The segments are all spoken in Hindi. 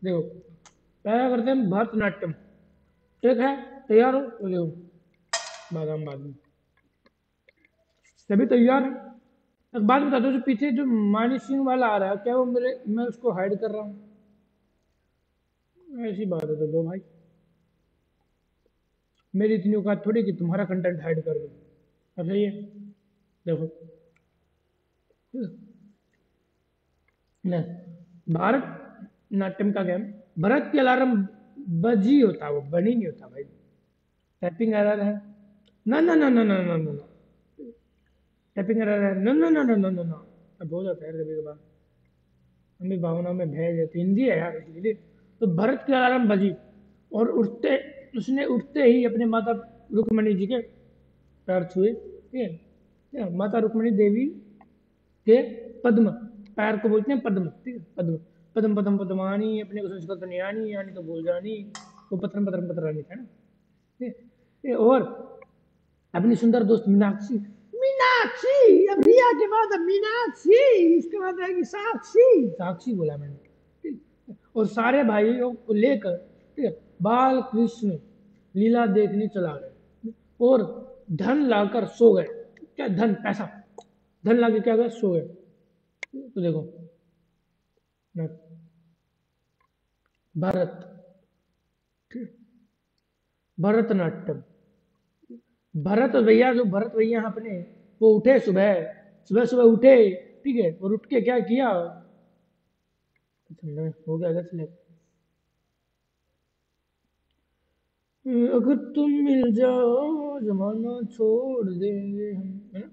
देखो पहला करते हैं भरतनाट्यम। ठीक है, तैयार हो तो देखो बादाम बाद में, सभी तैयार है। एक बात बता दो, जो पीछे जो मानी सिंह वाला आ रहा है, क्या वो मेरे, मैं उसको हाइड कर रहा हूँ? ऐसी बात है तो दो भाई, मेरी इतनी औकात थोड़ी कि तुम्हारा कंटेंट हाइड कर दो। अब सही है, देखो न, भारत नाट्यम का गेम, भरत के अलार्म बजी होता है, वो बनी नहीं होता भाई। टाइपिंग एरर है, ना ना ना ना ना ना ना, टाइपिंग एरर है, ना ना ना ना ना ना ना। अब हो जाता है कभी कभार, हमें भावनाओं में भय जाती, हिंदी है यार इसलिए। तो भरत की अलार्म बजी और उठते, उसने उठते ही अपने माता रुक्मणी जी के पैर छुए, ठीक है। माता रुक्मणी देवी के पद्म, पैर को बोलते हैं पद्म, ठीक है, पद्म। पद्म पद्म पद्मानी, अपने को संस्कृत नहीं आनी, यानी तो भूल जानी, वो पत्रम पत्रम पत्रानी था ना, ठीक है। और अपनी सुंदर दोस्त मीनाक्षी, मीनाक्षी अब रिया के बाद अब मीनाक्षी, इसके बाद आएगी साक्षी, साक्षी बोला मैंने, ठीक है? और सारे भाइयों को लेकर, ठीक है, बाल कृष्ण लीला देखने चला गए और धन लाकर सो गए। क्या धन, पैसा, धन लाके क्या गए, सो गए। तो देखो ना, भरत, ठीक है? भरतनाट्यम, भरत भैया, जो भरत भैया हैं अपने, वो उठे सुबह, सुबह सुबह उठे, ठीक है, और उठ के क्या किया, हो गया अगर सिलेक्ट, अगर तुम मिल जाओ जमाना छोड़ देंगे हम, है ना।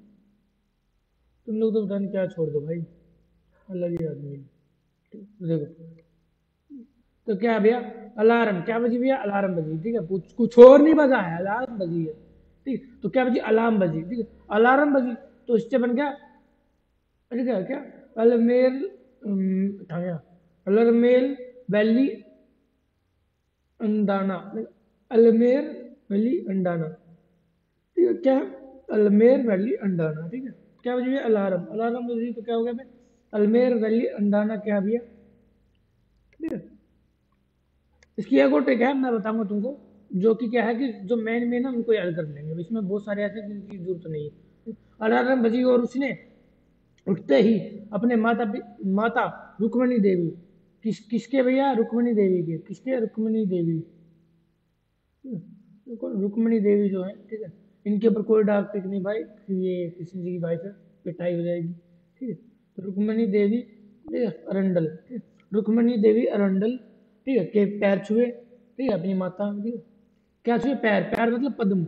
तुम लोग तो पता नहीं क्या छोड़ दो भाई, अलग ही आदमी है। तो देखो, तो क्या भैया, अलार्म क्या बजी भैया, अलार्म बजी, ठीक है, कुछ कुछ और नहीं बजा है, अलार्म बजी है, ठीक। तो क्या बजी, अलार्म बजी, ठीक है, अलार्म बजी। तो इससे बन गया, ठीक है क्या, अजमेर, कहाँ गया, अजमेर वैली अंडाना, अजमेर वैली अंडाना, ठीक है क्या, अजमेर वैली अंडाना, ठीक है। क्या बजी भैया, अलार्म, अलार्म बजी तो क्या हो गया भाई, अजमेर वैली अंडाना क्या भैया, ठीक है। इसकी एक और ट्रिक है, मैं बताऊंगा तुमको, जो कि क्या है कि जो मेन मेन है उनको याद कर लेंगे, इसमें बहुत सारे ऐसे जिनकी जरूरत नहीं है। अलार्म बजी और उसने उठते ही अपने माता रुक्मणी देवी, किसके भैया, रुक्मणी देवी के, किसके, रुक्मणी देवी, रुक्मणी देवी जो है, ठीक है, इनके ऊपर कोई डाक टिक नहीं भाई, ये कृष्ण जी की वाइफ है, पिटाई हो जाएगी, ठीक है। तो रुक्मणी देवी, ठीक है, अरंडल, ठीक है? रुक्मणी देवी अरंडल, ठीक है, के पैर छुए, ठीक है, अपनी माता, ठीक है, क्या छुए, पैर, पैर मतलब पद्म,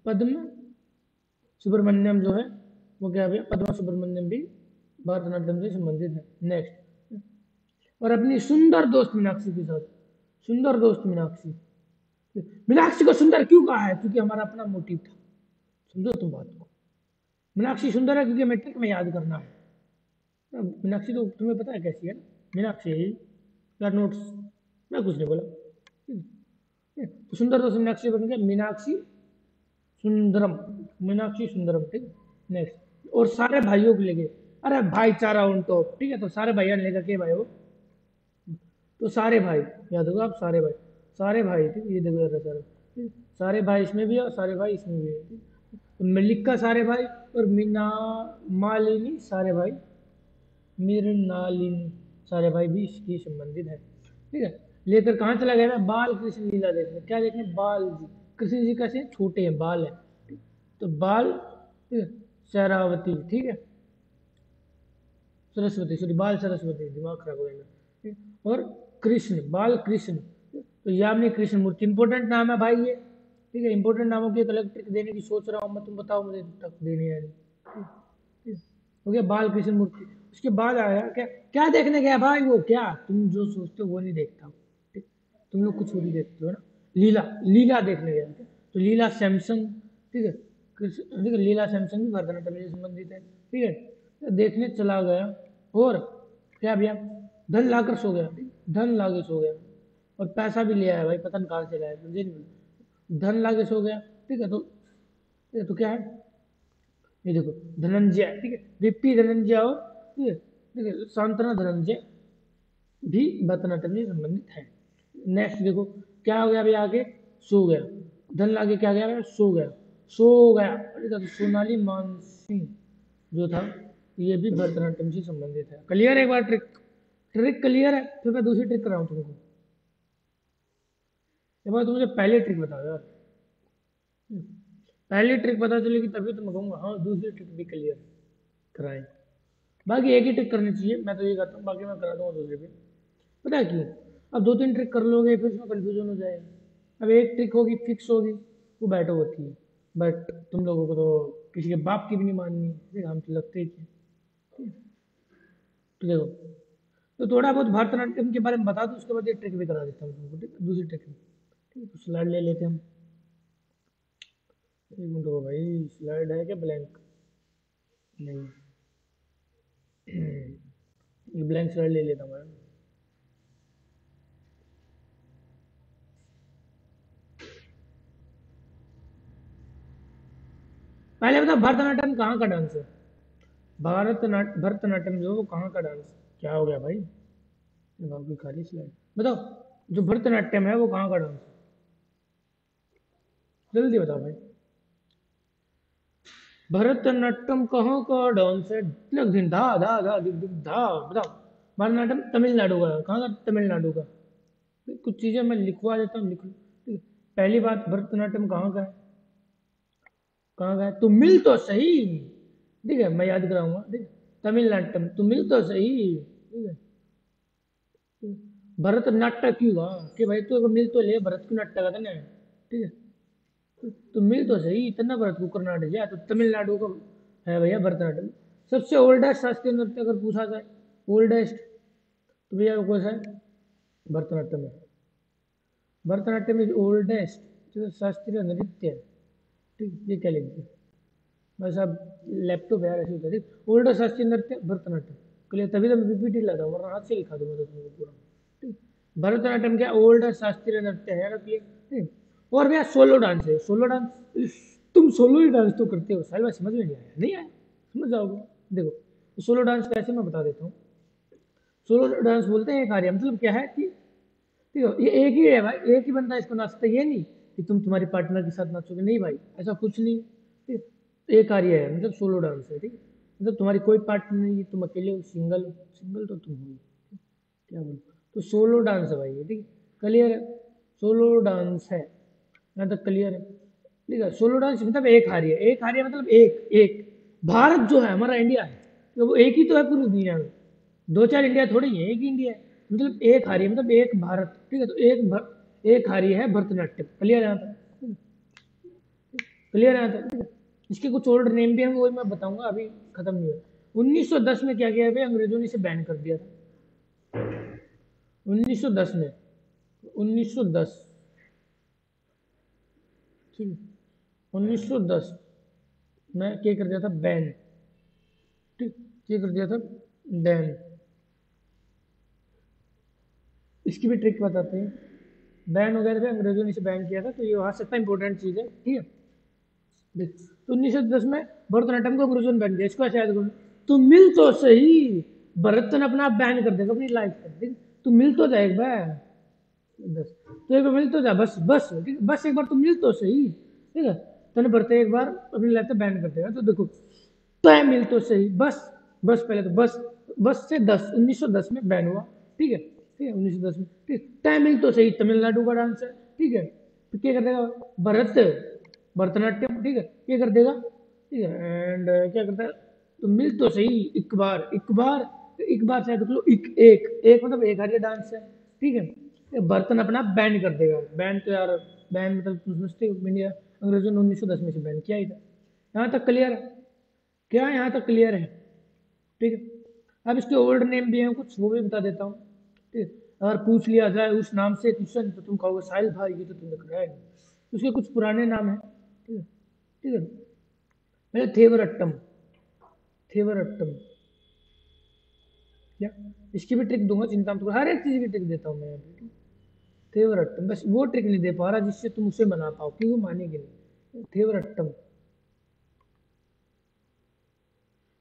पद्म सुब्रमण्यम जो है, वो क्या भैया, पद्मा सुब्रमण्यम भी भरतनाट्यम से संबंधित है। नेक्स्ट, और अपनी सुंदर दोस्त मीनाक्षी के साथ, सुंदर दोस्त मीनाक्षी, मीनाक्षी को सुंदर क्यों कहा है, क्योंकि हमारा अपना मोटिव था, समझो तुम बात को। मीनाक्षी सुंदर है क्योंकि मैट्रिक में याद करना है। मीनाक्षी तो तुम्हें पता है कैसी है ना, मीनाक्षी यार नोट्स, मैं कुछ नहीं बोला, तो सुंदर दोस्त मीनाक्षी बन गया मीनाक्षी सुंदरम, मीनाक्षी सुंदरम, ठीक है। नेक्स्ट, और सारे भाइयों को लेके, अरे भाईचारा ऑन टॉप, ठीक है, तो सारे भाइयों ने लेकर के भाई वो, तो सारे भाई, याद होगा आप, सारे भाई, सारे भाई, ठीक है, ये देखो जरा सारे, ठीक है? सारे भाई इसमें भी है और सारे भाई इसमें भी है, ठीक है? तो मलिका सारे भाई, और मीना, मालिनी सारे भाई, मृणालिनी सारे भाई भी इसकी संबंधित है, ठीक है। लेकर कहाँ चला गया मैं, बाल कृष्ण लीला देखने, क्या देखने, बाल जी, कृष्ण जी कैसे हैं? छोटे हैं, बाल है, तो बाल, ठीक है, शरावती, ठीक है, सरस्वती, सॉरी बाल सरस्वती, दिमाग खराब हो गया मेरा, ठीक है? और कृष्ण, बाल कृष्ण, तो यामिनी कृष्ण मूर्ति, इंपॉर्टेंट नाम है भाई ये, ठीक है, इंपॉर्टेंट नामों की एक अलग ट्रिक देने की सोच रहा हूँ मैं, तुम बताओ मुझे तक देने है नहीं, ठीक है? हो गया बाल कृष्ण मूर्ति। उसके बाद आया क्या, क्या देखने गया भाई, वो क्या, तुम जो सोचते हो वो नहीं देखता हूँ, ठीक? तुम लोग कुछ और ही देखते हो ना, लीला, लीला देखने गया, ठीक? तो लीला सैमसंग, ठीक है, ठीक है, लीला सैमसंग भी भरतनाट्यम से संबंधित है, ठीक है। तो देखने चला गया, और क्या भैया, धन लाकर सो गया, ठीक? धन लाके सो गया, और पैसा भी ले आया भाई, पता नहीं कहाँ से लाया, मुझे नहीं मिला, धन लाके सो गया, ठीक है। तो ये तो क्या है, ये देखो, धनंजय, ठीक है, विप्पी धनंजय, और ठीक है, ठीक है, सांत्वना धनंजय, भी भरतनाट्यम से संबंधित है। नेक्स्ट देखो क्या हो गया अभी आगे, सो गया, धन लागे क्या गया, सो गया, सो गया। अरे तो सोनाली मानसिंह जो था ये भी भरतनाट्यम से संबंधित है। क्लियर है, एक बार ट्रिक, ट्रिक क्लियर है। फिर मैं दूसरी ट्रिक कराऊं तुमको, एक बार तुम मुझे पहले ट्रिक बताओ यार, पहली ट्रिक पता चलेगी तभी तो मैं कहूंगा हाँ दूसरी ट्रिक भी क्लियर कराए। बाकी एक ही ट्रिक करनी चाहिए, मैं तो ये करता हूँ, बाकी मैं करा दूंगा दूसरे पे। पता है क्यों, अब दो तीन ट्रिक कर लोगे फिर उसमें कंफ्यूजन हो जाएगा। अब एक ट्रिक होगी फिक्स होगी, वो बैठो होती है, बट तुम लोगों को तो किसी के बाप की भी नहीं माननी है, हम तो लगते ही थे। तो देखो, तो थोड़ा बहुत भरतनाट्यम के बारे में बता दो, उसके बाद ये ट्रिक भी करा देता हूँ तुमको, ठीक है, दूसरी ट्रिक में। ठीक है, तो स्लाइड ले लेते हैं हम। एक मिनट हो भाई, स्लाइड है क्या ब्लैंक, नहीं, ये ब्लैंक स्लाइड ले लेता हूँ मैं। पहले बता भरतनाट्यम कहाँ का डांस है, भरतनाट्यम जो है वो कहाँ का डांस है? क्या हो गया भाई, बाकी खाली स्लाइड बताओ, जो भरतनाट्यम है वो कहाँ का डांस है, जल्दी बताओ भाई। भरतनाट्यम कहाँ का डांस है, लग दिन धा धा धा दिख दिख धा, बताओ। भरतनाट्यम तमिलनाडु का है, कहाँ का, तमिलनाडु का। कुछ चीजें मैं लिखवा देता हूँ, लिख लो, ठीक है। पहली बात, भरतनाट्यम कहाँ का है, कहाँ का है, तुम मिल तो सही, ठीक है, मैं याद कराऊंगा, ठीक है। तमिलनाट्यम, तुम मिल तो सही, ठीक है। भरतनाट्य क्यों हुआ कि भाई तू अगर मिल तो ले, भरत क्यों नाट्य का था ना, ठीक है। तो मिल तो सही, इतना भरत को करना जा तो तमिलनाडु का है भैया भरतनाट्यम। सबसे ओल्डेस्ट शास्त्रीय नृत्य अगर पूछा जाए, ओल्डेस्ट, तो भैया कौन सा है, भरतनाट्यम है। भरतनाट्यम इज ओल्डेस्ट शास्त्रीय नृत्य, ठीक, ये क्या लिख दिया, बस अब लैपटॉप यार ऐसे होता है, ठीक, ओल्डेस्ट शास्त्रीय नृत्य भरतनाट्यम। क्लियर, तभी तो मैं पीपीटी लाता हूँ, वरना हाथ से लिखा दूंगा तो तुमको पूरा, ठीक। भरतनाट्यम क्या ओल्डेस्ट शास्त्रीय नृत्य है ना, क्लियर, ठीक। और भैया सोलो डांस है, सोलो डांस, तुम सोलो ही डांस तो करते हो साल, समझ में नहीं आया, नहीं आया, समझ जाओगे। देखो सोलो डांस कैसे, मैं बता देता हूँ। सोलो डांस बोलते हैं एक आर्य, मतलब क्या है कि, ठीक है, ये एक ही है भाई, एक ही बंदा इसको नाचता है, ये नहीं कि तुम तुम्हारी पार्टनर के साथ नाचोगे, नहीं भाई, ऐसा कुछ नहीं, ठीक है। एक कार्य है, मतलब सोलो डांस है, ठीक है, मतलब तुम्हारी कोई पार्टनर नहीं है, तुम अकेले हो, सिंगल हो, सिंगल तो तुम हो, क्या बोलो, तो सोलो डांस है भाई ये, ठीक है, क्लियर है, सोलो डांस है, यहाँ तक क्लियर है, ठीक है। सोलो डांस मतलब एक हारी है, एक हारी है मतलब एक एक, भारत जो है हमारा इंडिया है, तो वो एक ही तो है पूरी दुनिया में, दो चार इंडिया थोड़ी है, एक ही इंडिया है, मतलब एक हारी है मतलब एक भारत, ठीक है, तो एक हारी है भरतनाट्यम, क्लियर है यहाँ तक, क्लियर है यहाँ तक, ठीक है। इसके कुछ ओल्ड नेम भी हैं, वो मैं बताऊंगा, अभी खत्म नहीं हुआ। 1910 में क्या किया था, अंग्रेजों ने इसे बैन कर दिया था, 1910 में, 1910, ठीक है, 1910 में क्या कर दिया था, बैन, ठीक, क्या कर दिया था, बैन। इसकी भी ट्रिक बताते हैं, बैन वगैरह थे, अंग्रेजों ने इसे बैन किया था, तो ये वहाँ सकता इंपॉर्टेंट चीज़ है, ठीक है। देख, तो 1910 में भरतनाट्यम को अंग्रेजों ने बैन किया, इसको ऐसे याद करो, तू मिल तो सही, भरतन अपना आप बैन कर देगा अपनी लाइफ का, ठीक, तू मिल तो जाए एक बार, बस, तो एक बार मिल तो जा, बस बस, ठीक है, बस एक बार तू मिल तो सही, ठीक है, तूने भरते एक बार अपनी लाइफ से बैन कर देगा, तो देखो, तय मिल तो सही, बस, बस पहले तो बस, बस से 10, 1910 में बैन हुआ, ठीक है, ठीक है, 1910 में, ठीक, तय मिल तो सही तमिलनाडु का डांस है, ठीक है, तो क्या कर देगा भरत, भरतनाट्यम, ठीक है, क्या कर देगा, ठीक है, एंड क्या करता है, तो मिल तो सही, एक बार, एक बार, एक बार शायद लो, एक एक एक मतलब एक हारिया डांस है, ठीक है, बर्तन अपना बैन कर देगा, बैन तो यार, बैन मतलब तुम समझते हो, इंडिया अंग्रेजों ने 1910 में से बैन किया ही था, यहाँ तक क्लियर है, क्या यहाँ तक क्लियर है, ठीक है। अब इसके ओल्ड नेम भी हैं कुछ, वो भी बता देता हूँ, ठीक है, अगर पूछ लिया जाए उस नाम से क्वेश्चन तो तुम कहोगे साहिल भाई ये तो तुमने कराया नहीं, उसके कुछ पुराने नाम हैं, ठीक है, ठीक है, पहले थेवरट्टम, थेवरट्टम, क्या, इसकी भी ट्रिक दूंगा, चिंता मत करो, हर एक चीज की ट्रिक देता हूँ मैं यहाँ पे, थेवरट्टम, बस वो ट्रिक नहीं दे पा रहा जिससे तुम उसे बना पाओ, क्योंकि वो मानेगी नहीं, थेवरट्टम,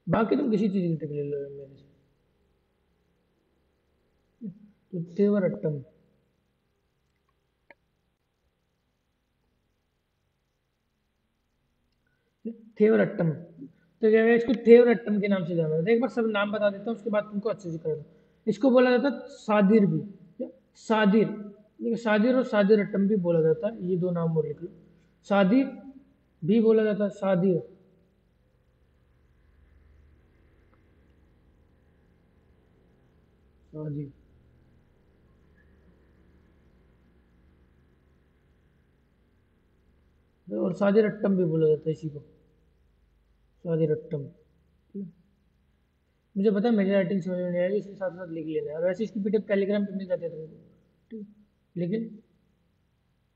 बाकी तुम किसी चीज की ट्रिक ले लो मेरे से, तो थेवरट्टम, थेवरट्टम, तो क्या है, इसको थेवरट्टम के नाम से जाना जाता है। एक बार सब नाम बता देता हूँ, उसके बाद तुमको अच्छे से करना। इसको बोला जाता है सादिर भी, क्या? सादिर, देखिए सादिर और सादिरट्टम भी बोला जाता है, ये दो नाम और लिख लो। सादिर भी बोला जाता है, सादिर, सादिर, और सादिरट्टम भी बोला जाता है इसी को, सादिरट्टम। ठीक है? मुझे पता है मेरी राइटिंग समझ में नहीं आएगी, इसके साथ साथ लिख लेना है, और वैसे इसकी पीडीएफ टेलीग्राम पे मिल जाती है तुमको। ठीक है? लेकिन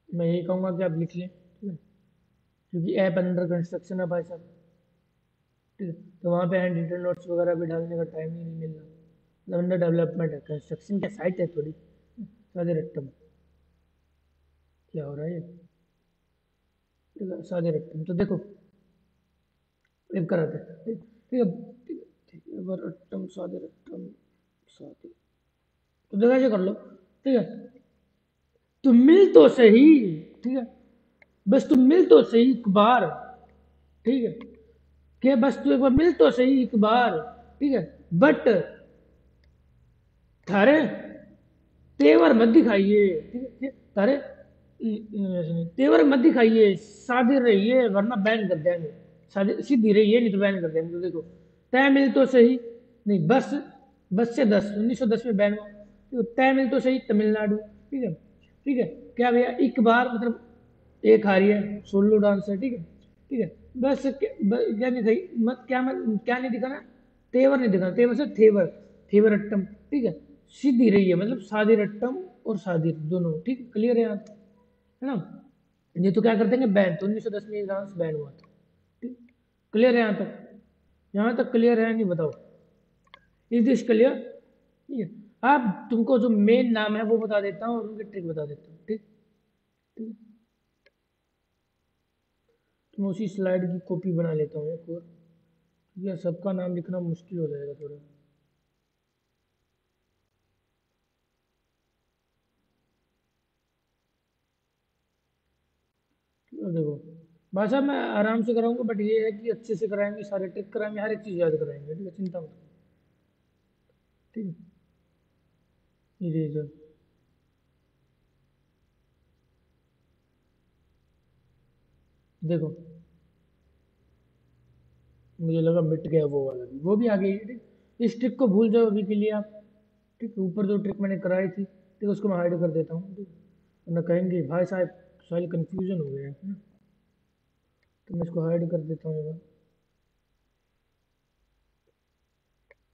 मैं यही कहूँगा कि आप लिख लें, ठीक है, क्योंकि ऐप अंडर कंस्ट्रक्शन है भाई साहब। ठीक है, तो वहाँ पे हैंड रिटन नोट्स वगैरह भी डालने का टाइम ही नहीं मिल रहा, मतलब अंडर डेवलपमेंट है, कंस्ट्रक्शन की साइट है थोड़ी। सादे रट्टम, क्या हो रहा है ये? ठीक है, सादे रट्टम, तो देखो एक कराते हैं, ठीक ठीक है, ठीक है, ठीक है, रट्टम सादे रट्टम सादे, तो देखा ये कर लो। ठीक है, तुम मिल तो सही, ठीक है, बस तुम मिल तो सही एक बार, ठीक है, कि बस तू एक बार मिल तो सही एक बार, ठीक है, बट थारे तेवर मत दिखाइए, ठीक है, तारे तेवर मत दिखाइए, सादे रहिए वरना बैन कर देंगे, सादे सीधी रहिए नहीं तो बैन कर देंगे। तो देखो, तय मिल तो सही, नहीं बस, बस से 10 1910 में बैन हुआ, तो तय मिल तो सही तमिलनाडु, ठीक है, ठीक है, क्या भैया एक बार मतलब एक हारी है, सोलो डांस है, ठीक है, ठीक है, बस क्या नहीं सही मत क्या नहीं दिखाना, तेवर नहीं दिखाना, तेवर से थेवर, थेवर अट्टम, ठीक है, सीधी रही है मतलब सादिर अट्टम और सादिर दोनों, ठीक क्लियर है यहाँ तक, है ना? ये तो क्या करते हैं बैन, तो 1910 में ये डांस बैन हुआ था, ठीक क्लियर है यहाँ तक? यहाँ तक क्लियर है नहीं बताओ, इज दिस क्लियर? ठीक है, अब तुमको जो मेन नाम है वो बता देता हूँ और उनकी ट्रिक बता देता हूँ, ठीक ठीक, तो मैं उसी स्लाइड की कॉपी बना लेता हूँ एक और, क्योंकि सबका नाम लिखना मुश्किल हो जाएगा थोड़ा। और देखो भाषा मैं आराम से कराऊंगा, बट ये है कि अच्छे से कराएंगे, सारे ट्रिक कराएंगे, हर एक चीज़ याद कराएंगे, ठीक है, चिंता मत करो, ठीक है, इरेजर, देखो मुझे लगा मिट गया वो वाला भी, वो भी आ गई है, ठीक, इस ट्रिक को भूल जाओ अभी के लिए आप, ठीक, ऊपर जो ट्रिक मैंने कराई थी, ठीक, उसको मैं हाइड कर देता हूँ, ठीक, वरना कहेंगे भाई साहब सारी कंफ्यूजन हो गया है ना? तो मैं इसको हाइड कर देता हूँ एक बार।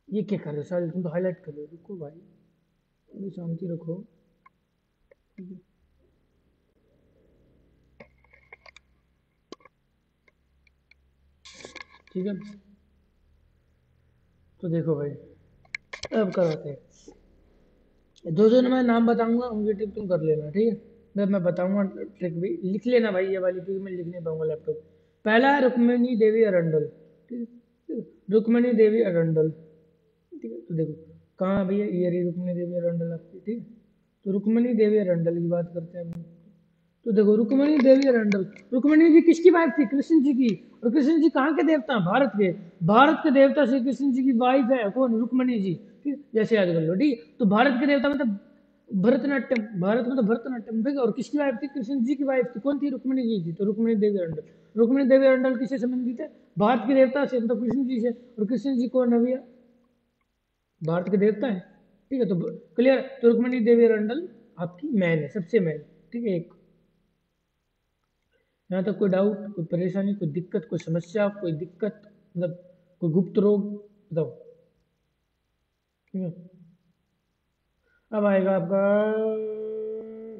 ये क्या कर रहे हो साहिल, तुम तो हाईलाइट कर रहे हो, रुको भाई, थोड़ी शांति रखो, ठीक है, ठीक है, तो देखो भाई अब कराते हैं, जो जो मैं नाम बताऊंगा उनकी ट्रिक तुम कर लेना, ठीक है, मैं बताऊंगा ट्रिक भी लिख लेना भाई, ये वाली क्योंकि मैं लिख नहीं पाऊंगा लैपटॉप। पहला है रुक्मिणी देवी अरंडल, ठीक है, ठीक है? रुक्मिणी देवी अरंडल, ठीक है, तो देखो कहाँ भैया ये रही रुक्मिणी देवी अरंडल आपकी, ठीक है, तो रुक्मिणी देवी अरंडल की बात करते हैं हम। तो देखो रुक्मिणी देवी अरंडल, रुक्मिणी जी किसकी वाइफ थी? कृष्ण जी की। और कृष्ण जी कहाँ के देवता हैं? भारत के, भारत के देवता श्री कृष्ण जी की वाइफ है कौन? रुक्मिणी जी, ठीक है? जैसे याद कर लो, ठीक है? तो भारत के देवता मतलब भरतनाट्यम, भारत में तो भरतनाट्यम, ठीक है, और किसकी वाइफ थी? कृष्ण जी की वाइफ थी, कौन थी? रुक्मिणी जी थी, तो रुक्मिणी देवी अरंडल, रुक्मिणी देवी अरंडल किससे संबंधित है? भारत के देवता से, मतलब कृष्ण जी से, और कृष्ण जी कौन है भैया? भारत के देवता है, ठीक है, तो क्लियर, तो रुक्मिणी देवी अरंडल आपकी मैन है, सबसे मैन, ठीक है, एक, यहाँ तक कोई डाउट, कोई परेशानी, कोई दिक्कत, कोई समस्या, कोई दिक्कत, मतलब कोई गुप्त रोग बताओ, ठीक है? अब आएगा आपका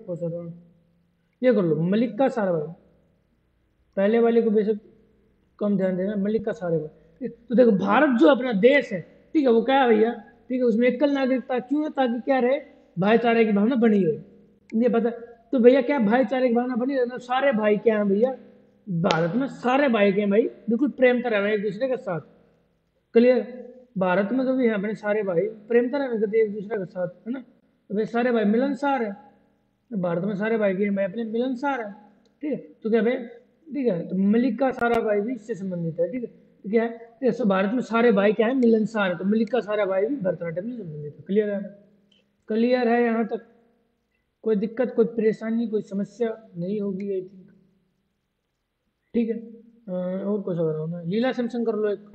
कौन सा था? ये कर लो मलिक का साराभाई, पहले वाले को बेशक कम ध्यान देना, मलिक का साराभाई, ठीक है? तो देखो भारत जो अपना देश है, ठीक है, वो क्या है भैया, ठीक है, उसमें एकल नागरिकता क्यों है? ताकि क्या रहे, भाईचारे की भावना बनी रहे, ये पता। तो भैया क्या भाईचारे की भावना बनी रहे, मतलब सारे भाई क्या है भैया, भारत में सारे भाई के हैं भाई, बिल्कुल प्रेम तरह है एक दूसरे के साथ, क्लियर, भारत में तो भी है अपने सारे भाई प्रेम तरह करते एक दूसरे के साथ, है ना? तो भाई सारे भाई मिलनसार है, तो भारत में सारे भाई के भाई अपने मिलनसार है, ठीक है। तो क्या भाई, ठीक है, तो मलिका सारा भाई भी इससे संबंधित है, ठीक है। तो क्या है, तो भारत में सारे भाई क्या है, मिलनसार है, तो मलिका सारा भाई भी भरतनाट्यम से संबंधित है। क्लियर है, क्लियर है यहाँ तक? कोई दिक्कत, कोई परेशानी, कोई समस्या नहीं होगी आई थिंक, ठीक है। और कुछ और होना, लीला सैमसंग कर लो एक,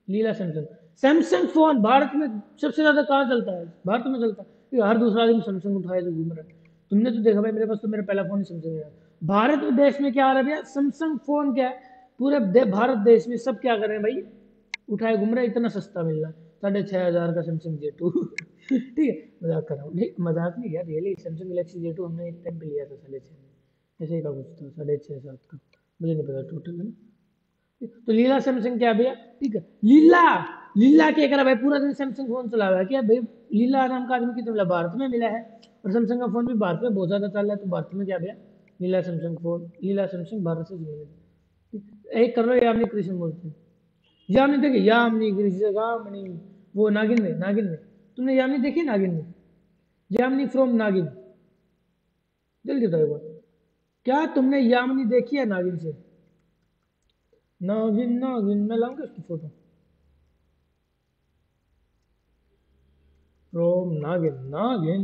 लीला सैमसंग। सैमसंग फोन भारत में सबसे ज्यादा कहाँ चलता है, भारत में चलता है, क्योंकि हर दूसरा आदमी सैमसंग उठाए तो घूम रहा है। तुमने तो देखा भाई, मेरे पास तो मेरा पहला फोन ही सैमसंग है। भारत देश में क्या आ रहा है भैया, सैमसंग फोन क्या है, पूरे भारत देश में सब क्या कर रहे हैं भाई, उठाए घूम रहे हैं, इतना सस्ता मिल रहा है, 6500 का सैमसंग J2 ठीक है, मजाक कर रहा हूँ, नहीं मजाक नहीं यार, रियली सैमसंग गैलेक्सी J2 हमने एक टाइम पे लिया था 6,500 में, ऐसे ही का कुछ था, 6,500 7 का, मुझे नहीं पता टोटल है ना। तो लीला सैमसंग क्या भैया, ठीक है, लीला, लीला क्या करा भाई, पूरा दिन सैमसंग फोन चला हुआ है क्या भाई, लीला नाम का आदमी कितना मिला, भारत में मिला है, और सैमसंग का फोन भी भारत में बहुत ज्यादा चल रहा है, तो भारत में क्या भैया, लीला सैमसंग फोन, लीला सैमसंग भारत से जुड़े हैं। एक कर लो यामिनी कृष्ण मूर्ति, यामिनी देखिए, यामिनी कृष्ण गामिनी, वो नागिन में, नागिन में, तुमने यामिनी देखी नागिन में, यामिनी फ्रॉम नागिन, जल्दी बताओ एक बार, क्या तुमने यामिनी देखी है नागिन से, नागिन नागिन, मैं लाऊंगा उसकी फोटो, फ्रॉम नागिन, नागिन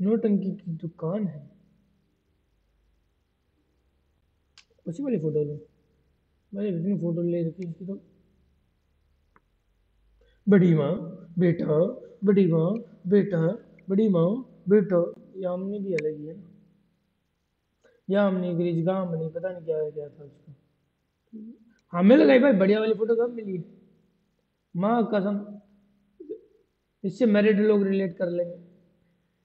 नोटंकी की दुकान है, उसी वाली फोटो लो, मैंने इतनी फोटो ले रखी इसकी तो, बड़ी माँ, बेटा, बड़ी माँ, बेटा, बड़ी माँ, बेटा, यामिनी भी अलग ही है ना, यामिनी ग्रीज गामनी, पता नहीं क्या क्या था उसका। हाँ मिल गई भाई, बढ़िया वाली फोटो कब मिली, माँ कसम, इससे मैरिड लोग रिलेट कर लेंगे,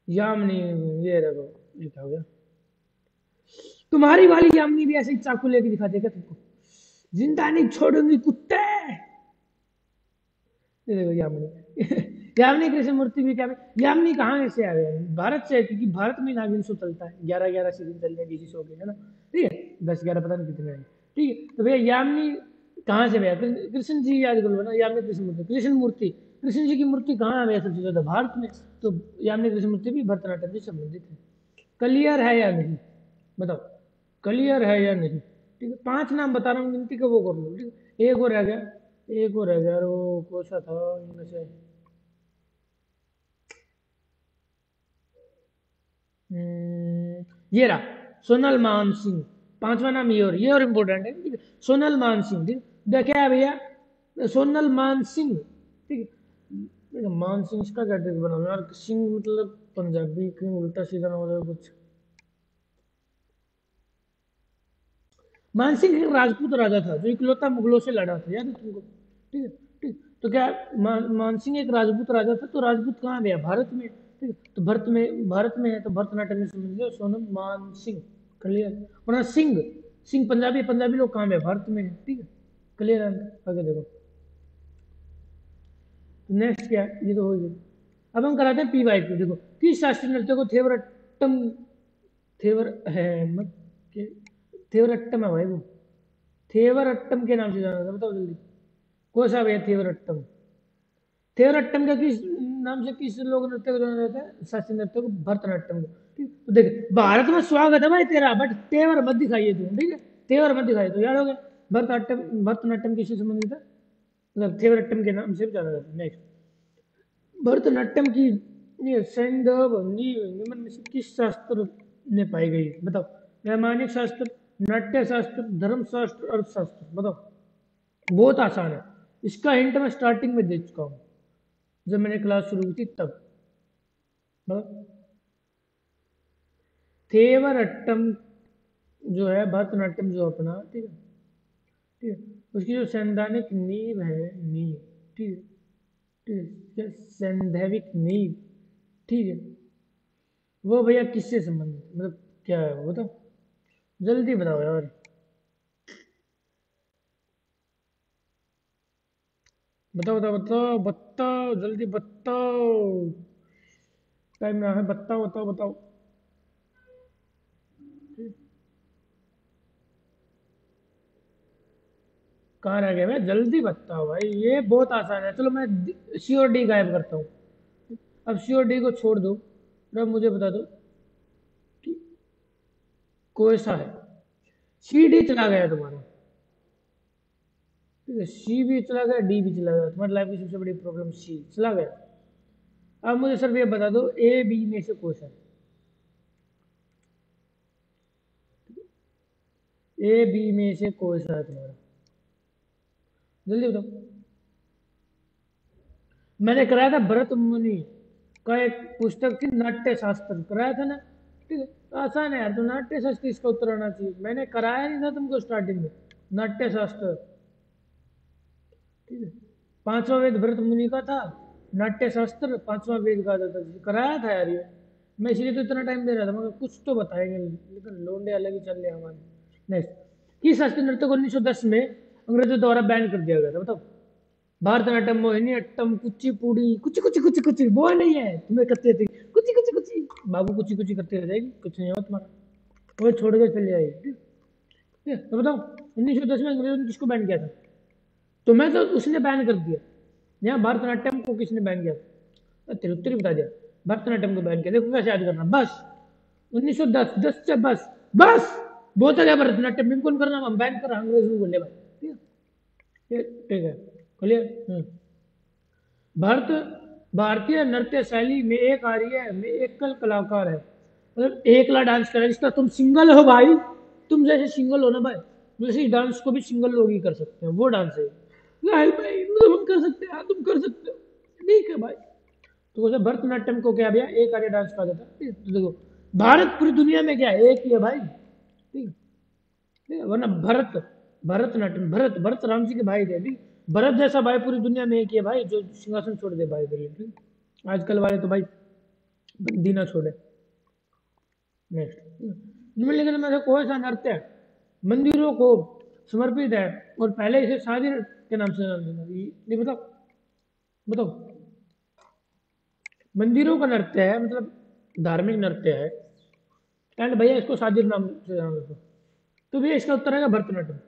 यामिनी, ये रखो, ये क्या हो गया, तुम्हारी वाली यामिनी भी ऐसे ही चाकू लेके दिखाते क्या तुमको, जिंदा नहीं छोड़ूंगी कुत्ते, ये देखो यामिनी यामिनी कृष्ण मूर्ति भी क्या है? यामिनी कहाँ से आ गया, भारत से है, क्योंकि भारत में नागिन शो चलता है, 11-11 सीजन चल रहे हैं, 20 शो के, है ना, ठीक है, 10-11 पता नहीं कितने हैं, ठीक है। तो भैया यामिनी कहाँ से भैया, कृष्ण जी याद कर लो ना, यामिनी कृष्ण मूर्ति, कृष्ण मूर्ति, कृष्ण जी की मूर्ति कहाँ है भैया सबसे ज्यादा, भारत में, तो यामिनी कृष्ण मूर्ति भी भरतनाट्यम से संबंधित है। क्लियर है या नहीं, बताओ, क्लियर है या नहीं, ठीक है। 5 नाम बता रहा हूँ, गिनती का वो कर लो, ठीक है, एक और रह गया, एक और रह गया, और वो कौन सा था इनमें से, ये रहा, सोनल मान सिंह, 5वां नाम ये और इम्पोर्टेंट है, ठीक है, सोनल मान सिंह, ठीक है, देखा है भैया, सोनल मान सिंह, ठीक है, ठीक है, मान सिंह इसका क्या ट्रिक बना यार, सिंह मतलब पंजाबी कहीं उल्टा सीधा ना हो जाए कुछ, मानसिंह एक राजपूत राजा था जो इकलौता मुगलों से लड़ा था, याद है तुमको, ठीक है, ठीक, तो क्या मानसिंह एक राजपूत राजा था, तो राजपूत कहाँ गया, भारत में, ठीक है, तो भारत में है, तो भरतनाट्यम से समझ सोनम मान सिंह, क्लियर, वरना सिंह, सिंह पंजाबी, पंजाबी लोग कहाँ है, भारत में है, ठीक है, क्लियर है, आगे देखो, नेक्स्ट क्या है, ये तो हो गया, अब हम कराते हैं PYQ, देखो, किस शास्त्रीय नृत्य को थेवरट्टम, थेवर है मत के, थेवरट्टम है भाई वो, थेवरट्टम के नाम से जाना था, बताओ जल्दी, कौन सा भैया थेवरट्टम, थेवरट्टम का किस नाम से किस लोग नृत्य को जाना जाता है, शास्त्रीय नृत्य को, भरतनाट्यम को, ठीक, तो देख भारत में स्वागत है भाई तेरा, बट तेवर मत दिखाइए तू, ठीक है, तेवर मत दिखाइए तो, याद हो गया, भरतनाट्यम, भरतनाट्यम किससे संबंधित है, मतलब थेवरट्टम के नाम से भी जाना जाता है। नेक्स्ट, भरतनाट्यम की ये सैंधवनी निम्न में से किस शास्त्र ने पाई गई, बताओ, वैमानिक शास्त्र, नाट्य शास्त्र, धर्म शास्त्र, अर्थशास्त्र, बताओ, बहुत आसान है, इसका हिंट मैं स्टार्टिंग में दे चुका हूँ, जब मैंने क्लास शुरू की थी तब, बताओ, थेवरट्टम जो है, भरतनाट्यम जो अपना, ठीक है, ठीक है, उसकी जो सैद्धांतिक नींव है, नींव, ठीक है, ठीक है, सैद्धांतिक नींव, ठीक है, वो भैया किससे संबंधित, मतलब क्या है वो, बताओ, जल्दी बताओ यार, बताओ बताओ बताओ बताओ, जल्दी बताओ, टाइम ना है, बताओ बताओ बताओ, कहाँ रह गए भाई, जल्दी बताओ भाई, ये बहुत आसान है, चलो मैं COD गायब करता हूँ, अब सी और डी को छोड़ दो और अब मुझे बता दो कि कौन सा है। सी डी चला गया तुम्हारा, ठीक है, सी भी चला गया, डी भी चला गया, तुम्हारी लाइफ की सबसे बड़ी प्रॉब्लम सी चला गया। अब मुझे सिर्फ ये बता दो ए बी में से कौन सा है, ए बी में से कौन सा है तुम्हारा, जल्दी बताओ। मैंने कराया था भरत मुनि का एक पुस्तक थी नाट्य शास्त्र, कराया था ना, ठीक है, तो आसान है यार, तो नाट्य शास्त्र इसका उत्तर आना चाहिए। मैंने कराया नहीं था तुमको स्टार्टिंग में नाट्य शास्त्र, ठीक है, पांचवा वेद भरत मुनि का था, नाट्य शास्त्र पांचवा वेद का था, कराया था यार ये। मैं इसलिए तो इतना टाइम दे रहा था, मगर कुछ तो बताएंगे, लेकिन लोंडे अलग ही चल रहे हमारे। नेक्स्ट, किस शास्त्रीय नृत्य को 1910 में अंग्रेजों द्वारा बैन कर दिया गया था, बताओ। भरतनाट्यम, मोहिनीअट्टम, कुचिपुड़ी, कुची कुची कुची कुची, वो नहीं है तुम्हें करते थे कुची कुची कुची, बाबू कुची कुची करते रह जाएगी, कुछ नहीं हो तुम्हारा, वो छोड़ के चले जाएगी, ठीक है। तो बताओ 1910 में अंग्रेजों ने किसको बैन किया था, तो मैं तो उसने बैन कर दिया। यहाँ भरतनाट्यम को किसने बैन किया, तेरे उत्तर ही बता दिया, भरतनाट्यम को बैन किया। देखो कैसे याद करना, बस 1910, 10 से बस, बस बहुत आ गया भरतनाट्यम, इनको कौन करना, हम बैन कर अंग्रेज को बोले भाई, ठीक है, ठीक है, क्लियर। भारत भारतीय नृत्य शैली में एक आर्य में एकल कलाकार है, मतलब एकला डांस करे, जिसका तुम सिंगल हो भाई, तुम जैसे सिंगल हो ना भाई, वैसे इस डांस को भी सिंगल लोग ही कर सकते हैं, वो डांस है नहीं भाई, मतलब हम कर सकते हैं, हाँ तुम कर सकते हो, ठीक है भाई। तो वैसे भरतनाट्यम को क्या भैया एक आर्य डांस कहा जाता है, तो देखो भारत पूरी दुनिया में क्या है, एक ही है भाई, ठीक है, ठीक है, वरना भरत, भरतनाट्यम, भरत भरत राम जी के भाई थे, ठीक, भरत जैसा भाई पूरी दुनिया में एक ही है भाई, जो सिंहासन छोड़ दे भाई के लिए, ठीक। आजकल वाले तो भाई बंदी ना छोड़े। नेक्स्ट, निम्नलिखित में से कौन सा नृत्य मंदिरों को समर्पित है और पहले इसे शादी के नाम से जाना जाता है, ये बताओ, बताओ। मंदिरों का नृत्य है, मतलब धार्मिक नृत्य है, एंड भैया इसको शादी के नाम से जाना जाता है, तो भैया इसका उत्तर है भरतनाट्यम।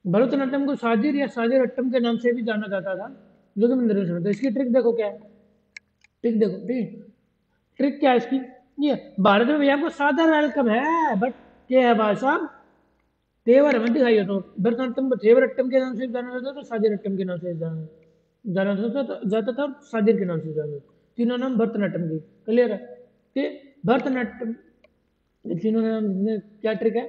भरतनाट्यम को साजिर या साजिर अट्टम के नाम से भी जाना जाता था, जो कि मंदिरों में, तो इसकी ट्रिक देखो क्या है, ट्रिक देखो, ठीक, ट्रिक क्या है इसकी, ये भारत में भैया को सादा वेलकम है, बट क्या है भाई साहब, तेवर मत दिखाइए, तो भरतनाट्यम को तेवर अट्टम के नाम से जाना जाता था, तो साजिर अट्टम के नाम से जाना जाता था, साजिर के नाम से जाना, तीनों नाम भरतनाट्यम की, क्लियर है। कि भरतनाट्यम तीनों नाम में क्या ट्रिक है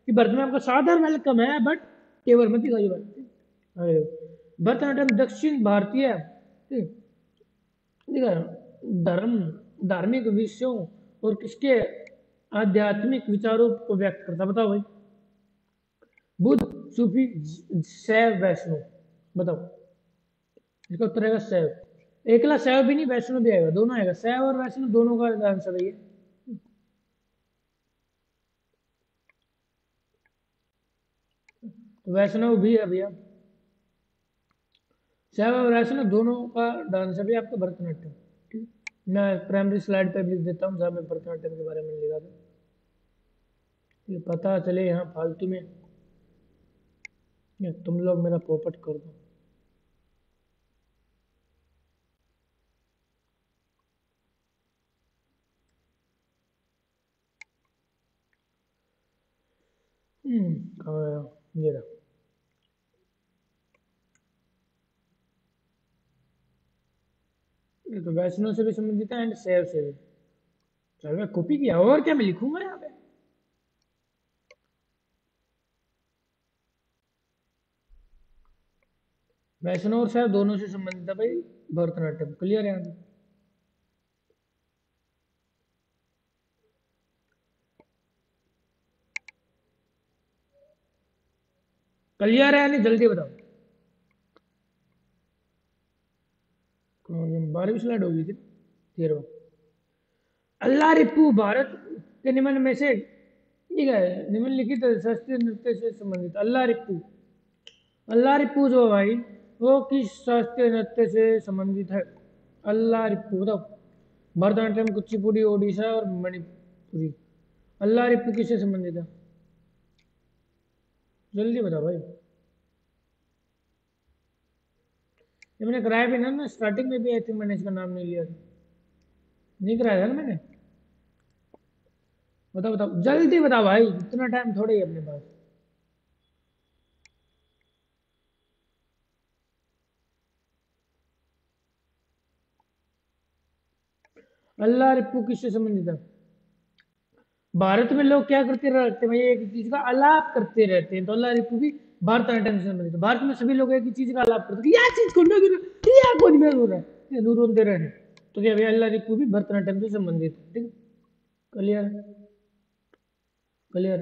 कि भारत में आपका साधारण वेलकम है, बट तेवर मत दिखाइए भाई। भरतनाट्यम दक्षिण भारतीय, ठीक, धर्म, धार्मिक विषयों और किसके आध्यात्मिक विचारों को व्यक्त करता, बताओ भाई। बुद्ध, सूफी, शैव, वैष्णव, बताओ। इसका उत्तर आएगा शैव, एकला शैव भी नहीं, वैष्णव भी आएगा, दोनों आएगा, शैव और वैष्णव दोनों का आंसर है। तो वैष्णव भी है भैया, शैव और वैष्णव दोनों का डांस है भी आपका भरतनाट्यम, ठीक। मैं प्राइमरी स्लाइड पे लिख देता हूँ जहाँ मैं भरतनाट्यम के बारे में लिखा था, ये पता चले यहाँ फालतू में तुम लोग मेरा पोपट कर दो। कहाँ गया, ये रहा। ये तो वैष्णव से भी संबंधित है एंड शैव से भी। चल मैं कॉपी किया, और क्या मैं लिखूंगा यहाँ पे, वैष्णव और शैव दोनों से संबंधित है भाई भरतनाट्यम, क्लियर है यहाँ पे। क्लियर है नहीं, जल्दी बताओ। 12वीं स्लाइड होगी थी, 13। अल्लाह रिप्पू भारत के निम्न में से, ठीक है, निम्नलिखित शास्त्रीय नृत्य से संबंधित अल्लाह रिप्पू, अल्लाह रिप्पू जो है भाई, वो किस शास्त्रीय नृत्य से संबंधित है, अल्लाह रिप्पू बताओ। भरतनाट्यम, कुचिपुड़ी, ओडिशा और मणिपुरी, अल्लाह रिप्पू किससे संबंधित है, जल्दी बताओ भाई। ये मैंने कराया भी ना, स्टार्टिंग में भी आई थिंक मैंने इसका नाम नहीं लिया था। नहीं कराया था ना मैंने। बताओ बताओ जल्दी बताओ भाई, इतना टाइम थोड़े ही अपने पास। अल्लाह रिप्पू किससे संबंधित है? भारत में लोग क्या करते रहते हैं भाई, एक ही चीज का आलाप करते रहते हैं, तो अल्लाह रिप्पू भी भारतनाट्यम से संबंधित है। भारत में सभी लोग एक ही चीज का आलाप करते हैं, यह चीज को क्रिया को नहीं हो रहा है, ये नूर दे रहे हैं। तो क्या भाई अल्लाह रिप्पू भी भरतनाट्यम से संबंधित है, ठीक है। क्लियर? क्लियर?